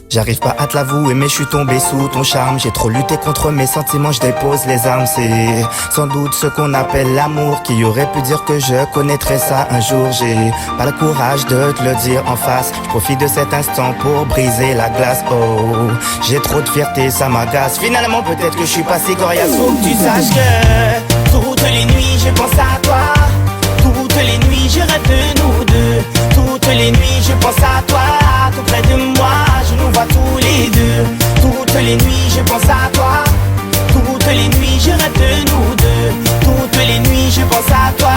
J'arrive pas à te l'avouer mais je suis tombé sous ton charme. J'ai trop lutté contre mes sentiments, je dépose les armes. C'est sans doute ce qu'on appelle l'amour. Qui aurait pu dire que je connaîtrais ça un jour. J'ai pas le courage de te le dire en face. Je profite de cet instant pour briser la glace. Oh, j'ai trop de fierté, ça m'agace. Finalement peut-être que je suis pas si coriace. Faut que tu saches que toutes les nuits je pense à toi. Toutes les nuits je rêve de nous deux. Toutes les nuits je pense à toi. Tout près de moi, je nous vois tous les deux. Toutes les nuits je pense à toi. Toutes les nuits je rêve de nous deux. Toutes les nuits je pense à toi.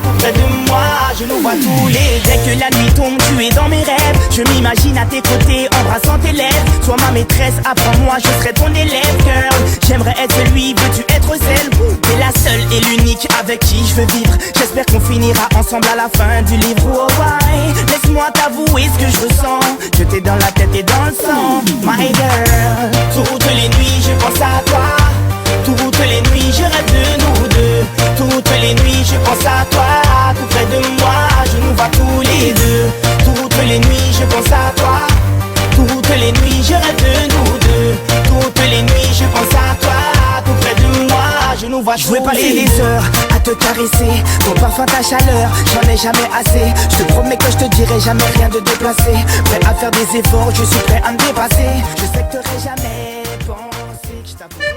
Tout près de moi, je nous vois tous les deux. Dès que la nuit tombe, tu es dans mes rêves. Je m'imagine à tes côtés, embrassant tes lèvres. Sois ma maîtresse, apprends-moi, je serai ton élève, girl. J'aimerais être celui, veux-tu être celle? T'es la seule et l'unique avec qui je veux vivre. J'espère qu'on finira ensemble à la fin du livre. Oh ouais, laisse-moi t'avouer ce que je ressens. Je t'ai dans la tête et dans le sang, my girl. Toutes les nuits je pense à toi. Toutes les nuits je rêve de nous deux. Toutes les nuits je pense à toi. Tout près de moi, je nous vois tous les deux. Toutes les nuits je pense à toi. Toutes les nuits je rêve de nous deux. Toutes les nuits je pense à toi. Tout près de moi, je nous vois tous les deux. Je pourrais passer des heures à te caresser. Ton parfum, ta chaleur, j'en ai jamais assez. Je te promets que je te dirai jamais rien de déplacé. Prêt à faire des efforts, je suis prêt à me dépasser. Je sais que t'aurais jamais pensé que je t'avouerais.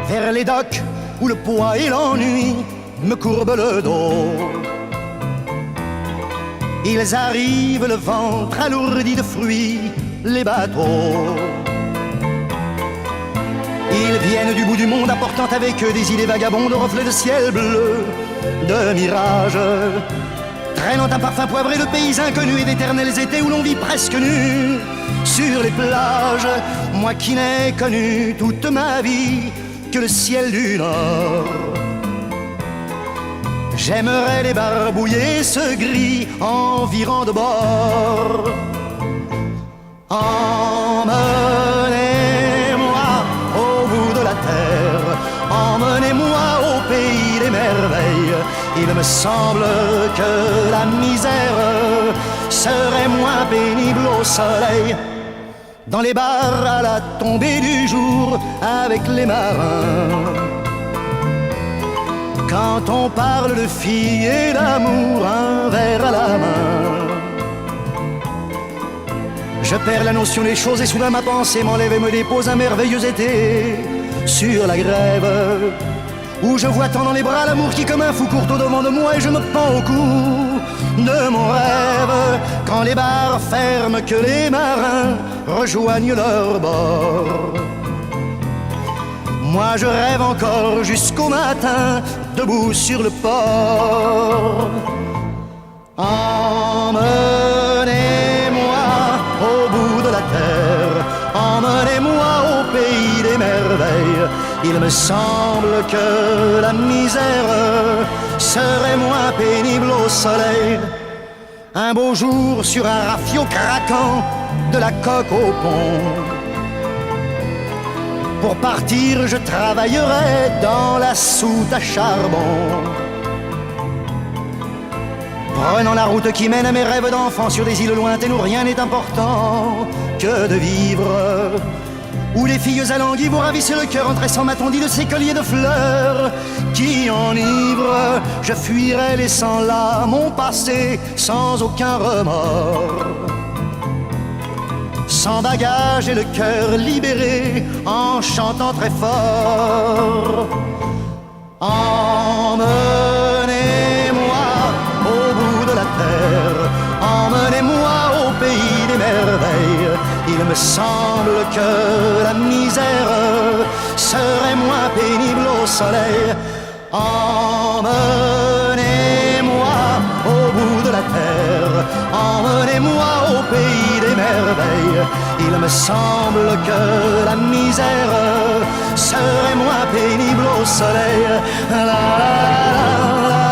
Vers les docks où le poids et l'ennui me courbent le dos. Ils arrivent le ventre alourdi de fruits, les bateaux. Ils viennent du bout du monde apportant avec eux des idées vagabondes aux reflets de ciel bleu, de mirages, traînant un parfum poivré de pays inconnus et d'éternels étés où l'on vit presque nu sur les plages. Moi qui n'ai connu toute ma vie que le ciel du Nord, j'aimerais débarbouiller ce gris environ de bord. Emmenez-moi au bout de la terre, emmenez-moi au pays des merveilles. Il me semble que la misère serait moins pénible au soleil dans les bars à la tombée du jour avec les marins. Quand on parle de filles et d'amour, un verre à la main. Je perds la notion des choses et soudain ma pensée m'enlève et me dépose un merveilleux été sur la grève, où je vois tant dans les bras l'amour qui comme un fou court au devant de moi et je me pends au cou de mon rêve. Quand les bars ferment, que les marins rejoignent leur bord, moi je rêve encore jusqu'au matin, debout sur le port. Emmenez-moi au bout de la terre, emmenez-moi au pays des merveilles. Il me semble que la misère serait moins pénible au soleil. Un beau jour sur un rafio craquant, de la coque au pont. Pour partir, je travaillerai dans la soute à charbon, prenant la route qui mène à mes rêves d'enfant sur des îles lointaines où rien n'est important que de vivre, où les filles alanguies vous ravissent le cœur en tressant ma tondie de ces colliers de fleurs qui enivrent. Je fuirai laissant là mon passé sans aucun remords, sans bagage et le cœur libéré en chantant très fort. Emmenez-moi au bout de la terre, emmenez-moi au pays des merveilles. Il me semble que la misère serait moins pénible au soleil. Emmenez-moi au bout de la terre, emmenez-moi au pays des merveilles. Il me semble que la misère serait moins pénible au soleil. La, la, la, la.